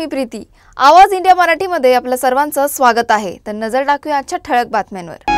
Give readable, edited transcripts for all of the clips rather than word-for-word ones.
मी प्रीती। आवाज इंडिया मराठीमध्ये आपल्या सर्वांचं स्वागत आहे। तर नजर टाकूया आजच्या ठळक बातम्यांवर।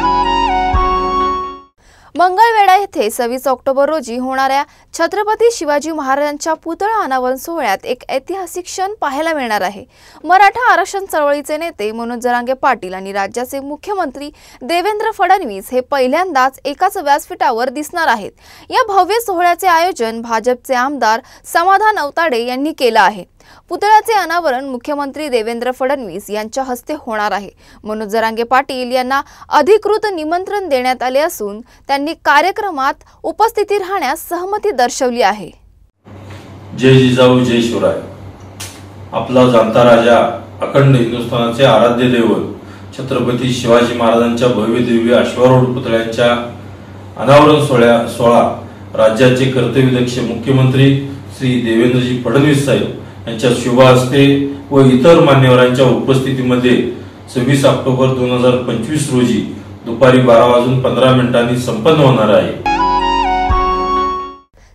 मंगळवेढा येथे 26 ऑक्टोबर रोजी होणाऱ्या छत्रपती शिवाजी महाराजांच्या पुतळा अनावरण सोहळ्यात एक ऐतिहासिक क्षण पाहायला मिळणार आहे। मराठा आरक्षण चळवळीचे नेते मनोज जरांगे पाटील आणि राज्याचे मुख्यमंत्री देवेंद्र फडणवीस हे पहिल्यांदाच एकाच व्यासपीठावर दिसणार आहेत। या भव्य सोहळ्याचे आयोजन भाजपचे आमदार समाधान अवताडे यांनी केले आहे। पुतळ्याचे अनावरण मुख्यमंत्री देवेंद्र फडणवीस यांच्या हस्ते होणार आहे। मनोज जरांगे पाटील यांना अधिकृत निमंत्रण देण्यात आले असून त्यांनी कार्यक्रमात उपस्थिती राहण्यास सहमती दर्शवली आहे। जय जिजाऊ जय शिवराय। आपला जाणता राजा, अखंड हिंदुस्थानाचे आराध्य दैवत छत्रपती शिवाजी महाराजांच्या भव्य दिव्य अश्वारूढ पुतळ्याच्या अनावरण सोहळा राज्याचे कर्तव्यदक्ष मुख्यमंत्री श्री देवेंद्रजी फडणवीस साहेब यांच्या शुभ हस्ते व इतर मान्यवरांच्या उपस्थितीमध्ये 26 ऑक्टोबर 2025 रोजी दुपारी 12:15 संपन्न होणार आहे।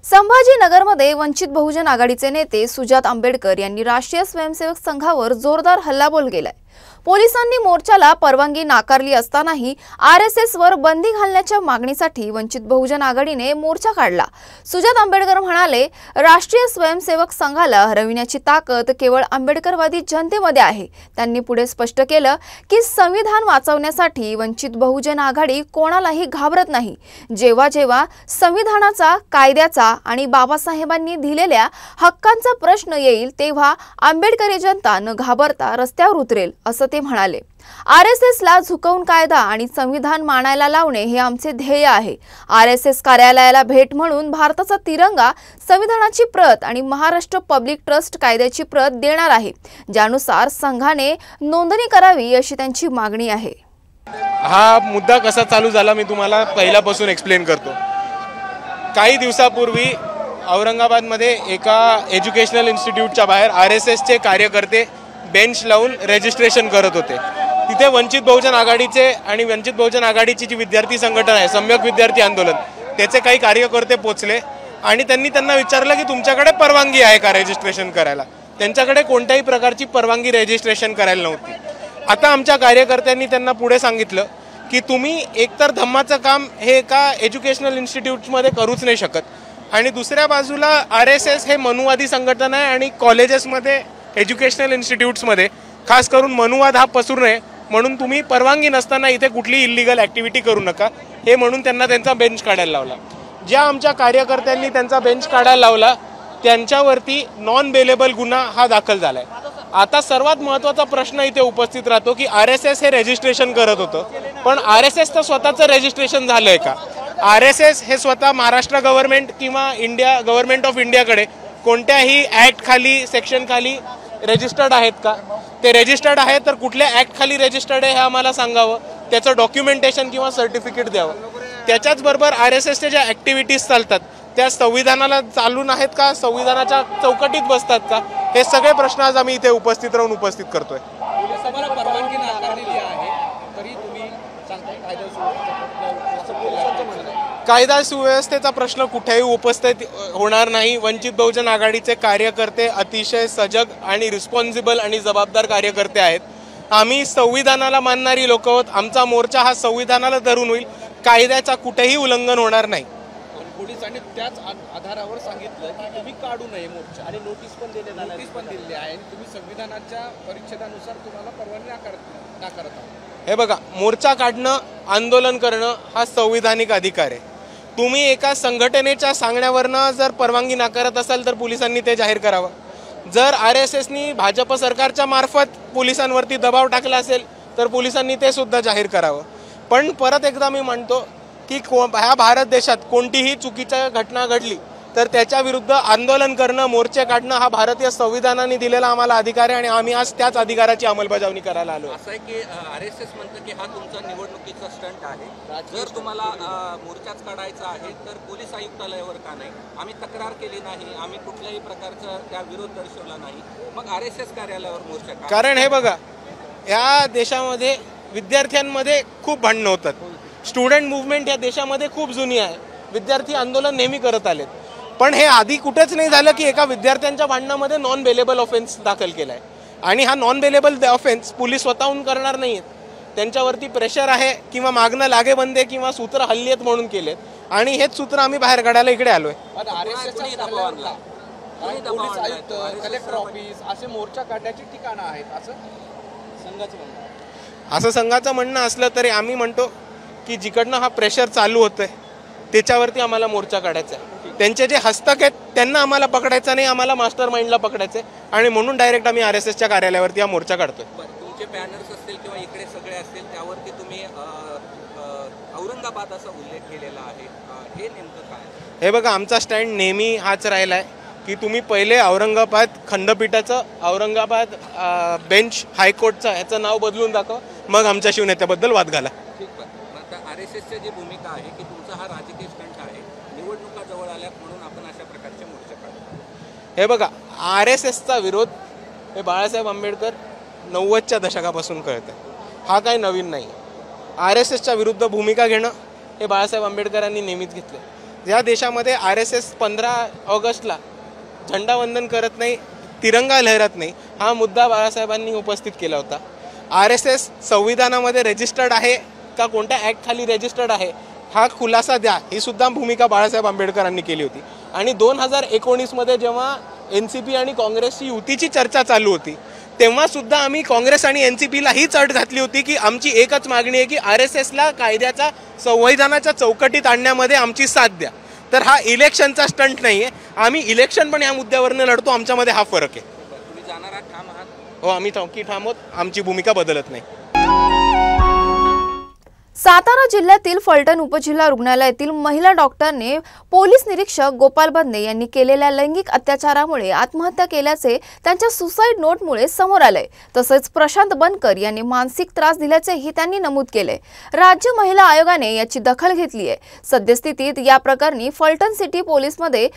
संभाजीनगरमध्ये वंचित बहुजन आघाडीचे नेते सुजात आंबेडकर यांनी राष्ट्रीय स्वयंसेवक संघावर जोरदार हल्लाबोल केलाय। पोलिसांनी मोर्चाला परवानगी नाकारली असतानाही आरएसएस वर बंदी घालण्याच्या मागणीसाठी वंचित बहुजन आघाडीने मोर्चा काढला। सुजात आंबेडकर म्हणाले, राष्ट्रीय स्वयंसेवक संघाला हरविण्याची ताकद केवळ आंबेडकरवादी जनतेमध्ये आहे। त्यांनी पुढे स्पष्ट केलं की संविधान वाचवण्यासाठी वंचित बहुजन आघाडी कोणालाही घाबरत नाही। जेव्हा जेव्हा संविधानाचा, कायद्याचा आणि बाबासाहेबांनी दिलेल्या हक्कांचा प्रश्न येईल तेव्हा आंबेडकरी जनता न घाबरता रस्त्यावर उतरेल असं ते म्हणाले। आरएसएस ला झुकवून कायदा आणि संविधान मानायला लावणे हे आमचे ध्येय आहे। आरएसएस कार्यालयाला भेट म्हणून भारताचा तिरंगा, संविधानाची प्रत आणि महाराष्ट्र पब्लिक ट्रस्ट कायद्याची प्रत देणार आहे, ज्यानुसार संघाने नोंदणी करावी अशी त्यांची मागणी आहे। हा मुद्दा कसा चालू झाला मी तुम्हाला पहिल्यापासून एक्सप्लेन करतो। काही दिवसापूर्वी औरंगाबादमध्ये एका एज्युकेशनल इन्स्टिट्यूटच्या बाहेर आरएसएसचे कार्यकर्ते बेंच लावून रजिस्ट्रेशन करत होते। तिथे वंचित बहुजन आघाडीचे आणि वंचित बहुजन आघाडीची जी विद्यार्थी संघटना आहे सम्यक विद्यार्थी आंदोलन, त्याचे काही कार्यकर्ते पोचले आणि त्यांना विचारलं की तुमच्याकडे परवानगी आहे का रजिस्ट्रेशन करायला। त्यांच्याकडे कोणत्याही प्रकारची परवानगी रजिस्ट्रेशन करायला नव्हती। आता आमच्या कार्यकर्त्यांनी त्यांना पुढे सांगितलं की तुम्ही एकतर धम्माचं काम हे एका एज्युकेशनल इन्स्टिट्यूटमध्ये करूच नाही शकत आणि दुसऱ्या बाजूला आरएसएस हे मनुवादी संघटना आहे आणि कॉलेजेसमध्ये, एज्युकेशनल इन्स्टिट्यूट्समध्ये खास करून मनुवाद हा पसरू नये म्हणून तुम्ही परवानगी नसताना इथे कुठली इल्लीगल ॲक्टिव्हिटी करू नका हे म्हणून त्यांना त्यांचा बेंच काढायला लावला। ज्या आमच्या कार्यकर्त्यांनी त्यांचा बेंच काढायला लावला त्यांच्यावरती नॉन बेलेबल गुन्हा हा दाखल झालाय। आता सर्वात महत्त्वाचा प्रश्न इथे उपस्थित राहतो की आरएसएस हे रजिस्ट्रेशन करत होतं, पण आरएसएसचं स्वतःचं रजिस्ट्रेशन झालंय का? आरएसएस हे स्वतः महाराष्ट्र गव्हर्नमेंट किंवा गव्हर्नमेंट ऑफ इंडियाकडे कोणत्याही ॲक्ट खाली, सेक्शन खाली रजिस्टर्ड आहेत का? ते रजिस्टर्ड आहे तर कुठल्या ॲक्ट खाली रजिस्टर्ड आहे हे आम्हाला सांगावं, त्याचं डॉक्युमेंटेशन किंवा सर्टिफिकेट द्यावं। त्याच्याचबरोबर आरएसएसच्या ज्या ॲक्टिव्हिटीज चालतात त्या संविधानाला चालून आहेत का, संविधानाच्या चौकटीत बसतात का, हे सगळे प्रश्न आज आम्ही इथे उपस्थित करतोय। कायदा सुव्यवस्थेचा प्रश्न कुठेही उपस्थित होणार नाही। वंचित बहुजन आघाडीचे कार्यकर्ते अतिशय सजग आणि रिस्पॉन्सिबल आणि जबाबदार कार्यकर्ते आहेत। आम्ही संविधानाला मानणारी लोक आहोत। आमचा मोर्चा हा संविधानाला धरून होईल, कायद्याचा कुठेही उल्लंघन होणार नाही। पोलिसांनी त्याच आधारावर सांगितलं की तुम्ही काढू नये मोर्चा आणि नोटीस पण दिलेली आहे। तुम्ही संविधानाच्या परिच्छेदानुसार तुम्हाला परवानगी नाकारत आहात। हे बघा, मोर्चा काढणं, आंदोलन करणं हा संविधानिक अधिकार आहे। तुम्ही एका संघटनेच्या सांगण्यावरनं जर परवानगी नाकारत असाल तर पोलिसांनी ते जाहीर करावं। जर आरएसएसनी भाजप सरकारच्या मार्फत पोलिसांवरती दबाव टाकला असेल तर पोलिसांनी ते सुद्धा जाहीर करावं। पण परत एकदा मी म्हणतो की ह्या भारत देशात कोणतीही चुकीची घटना घडली तर त्याच्या विरुद्ध आंदोलन करणं, मोर्चे काढणं हा भारतीय संविधानाने दिलेला आम्हाला अधिकार आहे आणि आम्ही आज त्याच अधिकाराची अंमलबजावणी करायला आलो। असं आहे की आरएसएस म्हणतं की हा तुमचा निवडणुकीचा स्टंट आहे, जर तुम्हाला मोर्चाच काढायचा आहे तर पोलीस आयुक्तालयावर का नाही? आम्ही तक्रार केली नाही, आम्ही कुठल्याही प्रकारचा त्या विरोध दर्शवला नाही, मग आरएसएस कार्यालयावर मोर्चा का? कारण हे बघा, या देशामध्ये विद्यार्थ्यांमध्ये खूप भांडणं होतात। स्टुडंट मूव्हमेंट या देशामध्ये खूप जुनी आहे, विद्यार्थी आंदोलन नेहमी करत आलेत, पण हे आधी कुठेच नाही झालं की एका विद्यार्थ्यांच्या भांडणामध्ये नॉन बेलेबल ऑफेन्स दाखल केलाय। आणि हा नॉन बेलेबल ऑफेन्स पोलीस स्वतःहून करणार नाही आहेत. त्यांच्यावरती प्रेशर आहे किंवा मागणं लागेबंदे किंवा सूत्र हल्ली आहेत म्हणून केलेत आणि हेच सूत्र आम्ही बाहेर काढायला इकडे आलोय. पोलीस आयुक्त, कलेक्टर ऑफिस असे मोर्चा काढण्याची ठिकाणं आहेत असं संघाचं म्हणणं आहे. असं संघाचं म्हणणं असलं तरी आम्ही म्हणतो की जिकडनं हा प्रेशर चालू होतोय त्याच्यावरती आम्हाला मोर्चा काढायचा आहे. त्यांचे जे हस्तक आहेत त्यांना आम्हाला पकडायचं नाही, आम्हाला मास्टर माइंडला पकडायचं आहे आणि म्हणून डायरेक्ट आम्ही RSSच्या कार्यालयावरती हा मोर्चा काढतोय. तुमचे बॅनर्स असतील किंवा इकडे सगळे असतील त्यावरती तुम्ही औरंगाबाद असा उल्लेख केलेला आहे, हे नेमकं काय? हे बघा, आमचा स्टँड नेहमी हाच राहिला आहे की तुम्ही पहिले औरंगाबाद खंडपीठाचं, औरंगाबाद बेंच हायकोर्टचं ह्याचं नाव बदलून दाखव, मग आमच्या शिवनेत्याबद्दल वाद घाला. ठीक आहे. आता RSSची जी भूमिका आहे की तुमचा हा राजकीय स्टंट आहे, निवडणुका जवळ आल्यात म्हणून आपण अशा प्रकारचे मोर्चे काढतो. हे बघा, RSSचा विरोध हे बाळासाहेब आंबेडकर 90च्या दशकापासून कळतं. हा काही नवीन नाही. RSSच्या विरुद्ध भूमिका घेणं हे बाळासाहेब आंबेडकरांनी नेहमीच घेतलं. या देशामध्ये RSS 15 ऑगस्टला झेंडावंदन करत नाही, तिरंगा लहरत नाही, हा मुद्दा बाळासाहेबांनी उपस्थित केला होता. RSS संविधानामध्ये रजिस्टर्ड आहे का कोणत्या ॲक्ट खाली रजिस्टर्ड आहे हा खुलासा द्या, ही सुद्धा भूमिका बाळासाहेब आंबेडकरांनी केली होती. आणि 2019मध्ये जेव्हा NCP आणि काँग्रेसची युतीची चर्चा चालू होती तेव्हा सुद्धा आम्ही काँग्रेस आणि NCPला हीच अट घातली होती की आमची एकच मागणी आहे की RSSला कायद्याचा, संविधानाच्या चौकटीत आणण्यामध्ये आमची साथ द्या. तर हा इलेक्शनचा स्टंट नाही आहे. आम्ही इलेक्शन पण या मुद्द्यावरनं लढतो, आमच्यामध्ये हा फरक आहे. तुम्ही जाणार आहात, ठाम आहात? हो, आम्ही ठाम आहोत, आमची भूमिका बदलत नाही. सातारा जिल्ह्यातील फलटण उपजिल्हा रुग्णालयातील महिला डॉक्टरने पोलीस निरीक्षक गोपाल बंदे यांनी केलेल्या लैंगिक अत्याचारामुळे आत्महत्या केल्याचे त्यांच्या सुसाईड नोटमुळे समोर आले. तसेच प्रशांत बनकर यांनी मानसिक त्रास दिल्याचेही त्यांनी नमूद केले. राज्य महिला आयोगाने याची दखल घेतली आहे. सद्यस्थितीत या प्रकरणी फलटण सिटी पोलीसमध्ये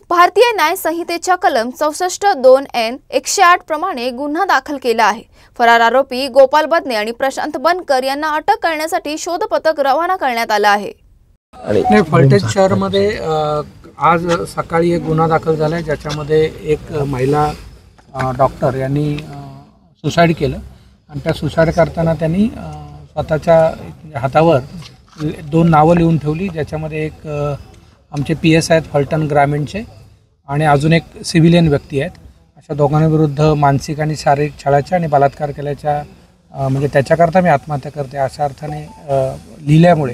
भारतीय न्याय संहितेच्या कलम 64(2)(n) 108 प्रमाणे गुन्हा दाखल केला आहे. फरार आरोपी गोपाल बंदे आणि प्रशांत बनकर यांना अटक करण्यासाठी शोध पथक रवाना करण्यात आलं आहे. फलटण शहरामध्ये आज सकाळी एक गुन्हा दाखल झाला आहे ज्याच्यामध्ये एक महिला डॉक्टर यांनी सुसाईड केलं आणि त्या सुसाईड करताना त्यांनी स्वतःच्या हातावर 2 नावं लिहून ठेवली, ज्याच्यामध्ये एक आमचे PS आहेत फलटण ग्रामीणचे आणि अजून एक सिव्हिलियन व्यक्ती आहेत. अशा दोघांविरुद्ध मानसिक आणि शारीरिक छळाच्या आणि बलात्कार केल्याच्या म्हणजे त्याच्याकरता मी आत्महत्या करते अशा अर्थाने लिहिल्यामुळे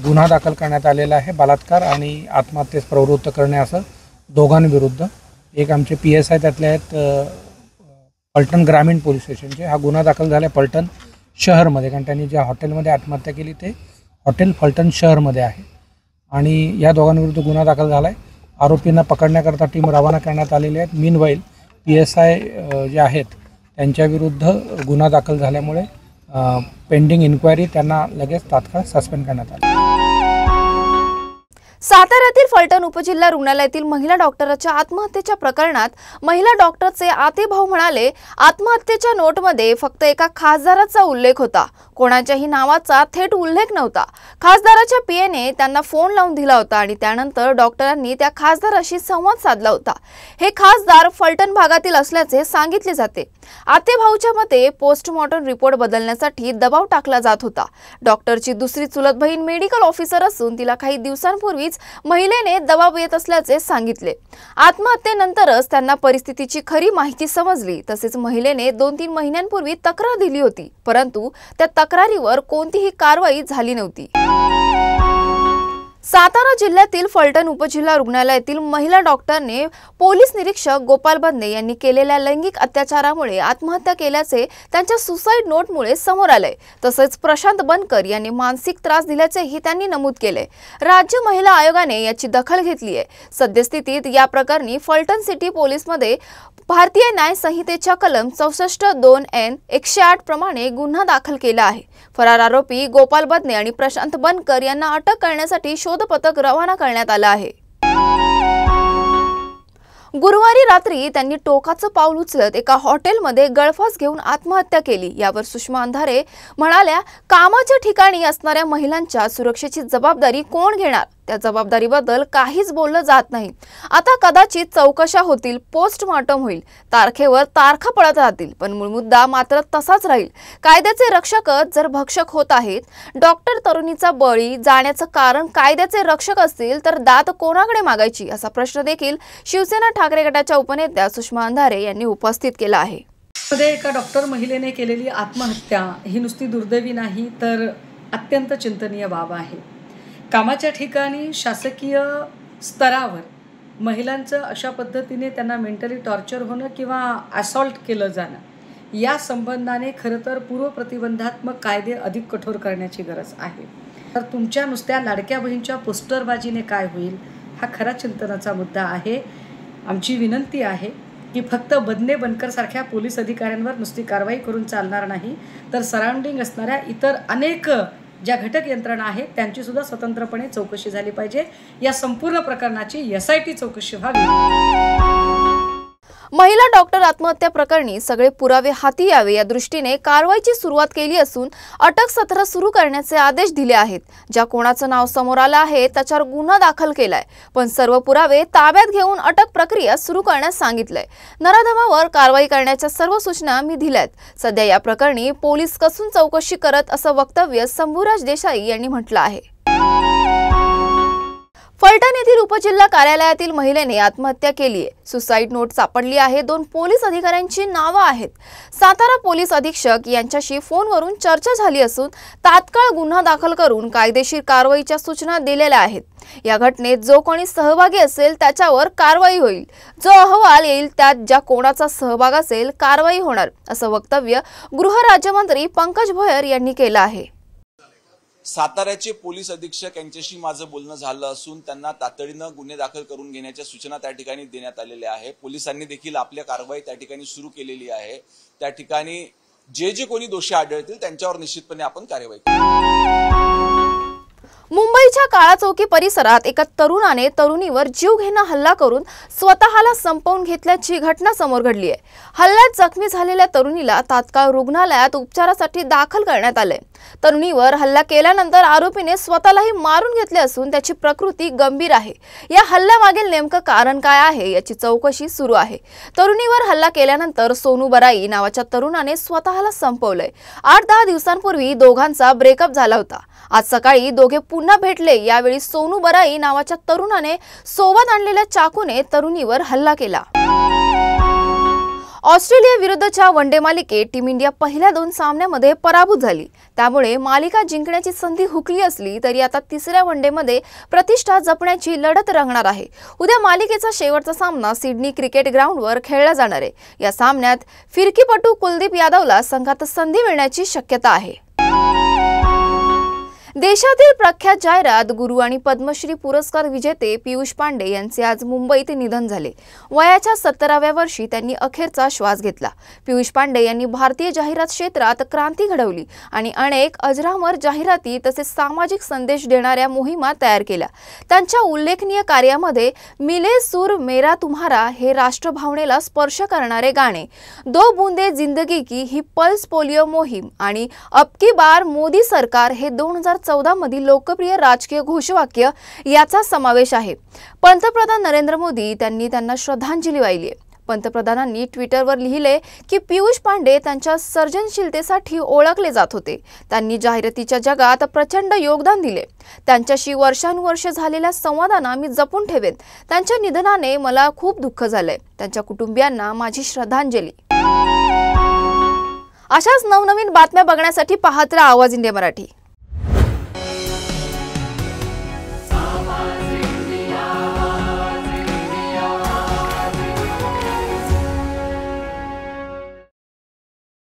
गुन्हा दाखल करण्यात आलेला आहे. बलात्कार आणि आत्महत्येस प्रवृत्त करणे असं दोघांविरुद्ध. एक आमचे PS आहेत त्यातले आहेत फलटण ग्रामीण पोलीस स्टेशनचे. हा गुन्हा दाखल झाला आहे फलटण शहरमध्ये, कारण त्यांनी ज्या हॉटेलमध्ये आत्महत्या केली ते हॉटेल फलटण शहरमध्ये आहे आणि या दोघांविरुद्ध गुन्हा दाखल झाला आहे. आरोपींना पकडण्याकरता टीम रवाना करण्यात आलेली आहेत. मीनवाईल PSI जे आहेत त्यांच्याविरुद्ध गुन्हा दाखल झाल्यामुळे पेंडिंग इन्क्वायरी त्यांना लगेच तात्काळ सस्पेंड करण्यात आली. साताऱ्यातील फलटण उपजिल्हा रुग्णालयातील महिला डॉक्टरच्या आत्महत्येच्या प्रकरणात महिला डॉक्टरचे आते भाऊ म्हणाले, आत्महत्येच्या नोटमध्ये फक्त एका खासदाराचा उल्लेख होता, कोणाच्याही नावाचा थेट उल्लेख नव्हता. खासदाराच्या PAने त्यांना फोन लावून दिला होता आणि त्यानंतर डॉक्टरांनी त्या खासदाराशी संवाद साधला होता. हे खासदार फलटण भागातील असल्याचे सांगितले जाते. आते भाऊच्या मते पोस्टमॉर्टम रिपोर्ट बदलण्यासाठी दबाव टाकला जात होता. डॉक्टरची दुसरी चुलत बहीण मेडिकल ऑफिसर असून तिला काही दिवसांपूर्वीच महिलेने दबाव येत असल्याचे सांगितले. आत्महत्येनंतरच त्यांना परिस्थितीची खरी माहिती समजली. तसेच महिलेने 2-3 महिन्यांपूर्वी तक्रार दिली होती, परंतु त्या तक्रारीवर कोणतीही कारवाई झाली नव्हती. सातारा जिल्ह्यातील फलटण उपजिल्हा रुग्णालयातील महिला डॉक्टरने पोलीस निरीक्षक गोपाल बंदे यांनी केलेल्या लैंगिक अत्याचारामुळे आत्महत्या केल्याचे त्यांच्या सुसाईड नोटमुळे समोर आले. तसेच प्रशांत बनकर यांनी मानसिक त्रास दिल्याचेही त्यांनी नमूद केले. राज्य महिला आयोगाने याची दखल घेतली आहे. सद्यस्थितीत या प्रकरणी फलटण सिटी पोलीसमध्ये भारतीय न्याय संहितेच्या कलम 64(2)(n) 108 प्रमाणे गुन्हा दाखल केला आहे. फरार आरोपी गोपाल बंदे आणि प्रशांत बनकर यांना अटक करण्यासाठी शोध पथक रवाना करण्यात आलं आहे. गुरुवारी रात्री त्यांनी टोकाचं पाऊल उचलत एका हॉटेलमध्ये गळफास घेऊन आत्महत्या केली. यावर सुषमा अंधारे म्हणाल्या, कामाच्या ठिकाणी असणाऱ्या महिलांच्या सुरक्षेची जबाबदारी कोण घेणार? त्या जबाबदारीबद्दल काहीच बोललं जात नाही। आता कदाचित चौकशा होतील, पोस्टमॉर्टम होईल, तारखेवर तारखा पडत राहतील, पण मूळ मुद्दा मात्र तसाच राहील। कायद्याचे रक्षकच जर भक्षक होत आहेत, डॉक्टर तरुणीचा बळी जाण्याचं कारण कायद्याचे रक्षक असतील तर दाद कोणाकडे मागायची असा प्रश्न देखील शिवसेना ठाकरे गटाच्या उपनेत्या सुषमा अंधारे यांनी उपस्थित केला आहे। मध्ये एका डॉक्टर महिलेने केलेली आत्महत्या ही नुसती दुर्दैवी नाही तर अत्यंत चिंतनीय बाब आहे। कामाच्या ठिकाणी शासकीय स्तरावर महिलांचं अशा पद्धतीने त्यांना मेंटली टॉर्चर होणं किंवा असॉल्ट केलं जाणं या संबंधाने खरं तर पूर्वप्रतिबंधात्मक कायदे अधिक कठोर करण्याची गरज आहे। तर तुमच्या नुसत्या लाडक्या बहीणच्या पोस्टरबाजीने काय होईल हा खरा चिंतनाचा मुद्दा आहे। आमची विनंती आहे की फक्त बदने बनकर सारख्या पोलीस अधिकाऱ्यांवर नुसती कारवाई करून चालणार नाही, तर सराउंडिंग असणाऱ्या इतर अनेक ज्या घटक यंत्रणा आहेत त्यांची सुद्धा स्वतंत्रपणे चौकशी झाली पाहिजे। या संपूर्ण प्रकरणाची SIT चौकशी व्हावी। महिला डॉक्टर आत्महत्या प्रकरणी सगळे पुरावे हाती यावे या दृष्टीने कारवाईची सुरुवात केली असून अटक सत्र सुरू करण्याचे आदेश दिले आहेत। ज्या कोणाचं नाव समोर आलं आहे त्याच्यावर गुन्हा दाखल केलाय, पण सर्व पुरावे ताब्यात घेऊन अटक प्रक्रिया सुरू करण्यास सांगितलंय। नराधमावर कारवाई करण्याच्या सर्व सूचना मी दिल्यात। सध्या या प्रकरणी पोलीस कसून चौकशी करत असं वक्तव्य शंभूराज देसाई यांनी म्हटलं आहे। फलटण येथील उपजिल्हा कार्यालयातील महिलेने आत्महत्या केली आहे। सुसाईड नोट सापडली आहे। 2 पोलीस अधिकाऱ्यांची नावं आहेत। सातारा पोलीस अधीक्षक यांच्याशी फोनवरून चर्चा झाली असून तात्काळ गुन्हा दाखल करून कायदेशीर कारवाईच्या सूचना दिलेल्या आहेत। या घटनेत जो कोणी सहभागी असेल त्याच्यावर कारवाई होईल। जो अहवाल येईल त्यात ज्या कोणाचा सहभाग असेल कारवाई होणार असं वक्तव्य गृहराज्यमंत्री पंकज भोयर यांनी केलं आहे। साताऱ्याचे पोलीस अधीक्षक यांच्याशी माझं बोलणं झालं असून त्यांना तातडीनं गुन्हे दाखल करून घेण्याच्या सूचना त्या ठिकाणी देण्यात आलेल्या आहे। पोलिसांनी देखील आपल्या कारवाई त्या ठिकाणी सुरू केलेली आहे। त्या ठिकाणी जे कोणी दोषी आढळतील त्यांच्यावर निश्चितपणे आपण कारवाई करू। मुंबईच्या काळा चौकी परिसरात एका तरुणाने तरुणीवर जीवघेणा हल्ला करून स्वतःला संपवून घेतल्याची घटना समोर घडली आहे। हल्ल्यात जखमी झालेल्या तरुणीला तात्काळ रुग्णालयात उपचारासाठी दाखल करण्यात आले। तरुणीवर हल्ला केल्यानंतर आरोपीने स्वतःलाही मारून घेतले असून त्याची प्रकृती गंभीर आहे। या हल्ल्यामागील नेमकं कारण काय आहे याची चौकशी सुरू आहे। तरुणीवर हल्ला केल्यानंतर सोनू बराई नावाच्या तरुणाने स्वतःला संपवलंय। 8-10 दिवसांपूर्वी दोघांचा ब्रेकअप झाला होता। आज सकाळी दोघे पुन्हा भेटले। यावेळी सोनू बराई नावाच्या तरुणाने सोबत आणलेल्या चाकूने तरुणीवर हल्ला केला। ऑस्ट्रेलिया विरुद्धच्या वनडे मालिकेत टीम इंडिया पहिल्या 2 सामन्यांमध्ये पराभूत झाली। त्यामुळे मालिका जिंकण्याची संधी हुकली असली तरी आता तिसऱ्या वनडेमध्ये प्रतिष्ठा जपण्याची लढत रंगणार आहे। उद्या मालिकेचा शेवटचा सामना सिडनी क्रिकेट ग्राउंडवर खेळला जाणार आहे। या सामन्यात फिरकीपटू कुलदीप यादवला संघात संधी मिळण्याची शक्यता आहे। देशातील प्रख्यात जाहिरात गुरु आणि पद्मश्री पुरस्कार विजेते पियुष पांडे यांचे आज मुंबईत निधन झाले। वयाच्या 70व्या वर्षी त्यांनी अखेरचा श्वास घेतला। पियुष पांडे यांनी भारतीय जाहिरात क्षेत्रात क्रांती घडवली आणि अनेक अजरामर जाहिराती तसेच सामाजिक संदेश देणाऱ्या मोहिमा तयार केल्या। त्यांच्या उल्लेखनीय कार्यामध्ये मिले सूर मेरा तुम्हारा हे राष्ट्रभावनेला स्पर्श करणारे गाणे, दो बूंदे जिंदगी की ही पल्स पोलिओ मोहीम आणि अब की बार मोदी सरकार हे 2014 मधील लोकप्रिय राजकीय घोषवाक्य याचा समावेश आहे। पंतप्रधान नरेंद्र मोदी त्यांनी त्यांना श्रद्धांजली वाहिली आहे। पंतप्रधानांनी ट्विटरवर लिहिले की पियुष पांडे त्यांच्या सर्जनशीलतेसाठी ओळखले जात होते। त्यांनी जाहिरातीच्या जगात प्रचंड योगदान दिले। त्यांच्याशी वर्षानुवर्षे झालेल्या संवादांना मी जपून ठेवेन। त्यांच्या निधनाने मला खूप दुःख झालंय। त्यांच्या कुटुंबियांना माझी श्रद्धांजली। अशाच नवनवीन बातम्या बघण्यासाठी पाहत राहा आवाज इंडिया मराठी।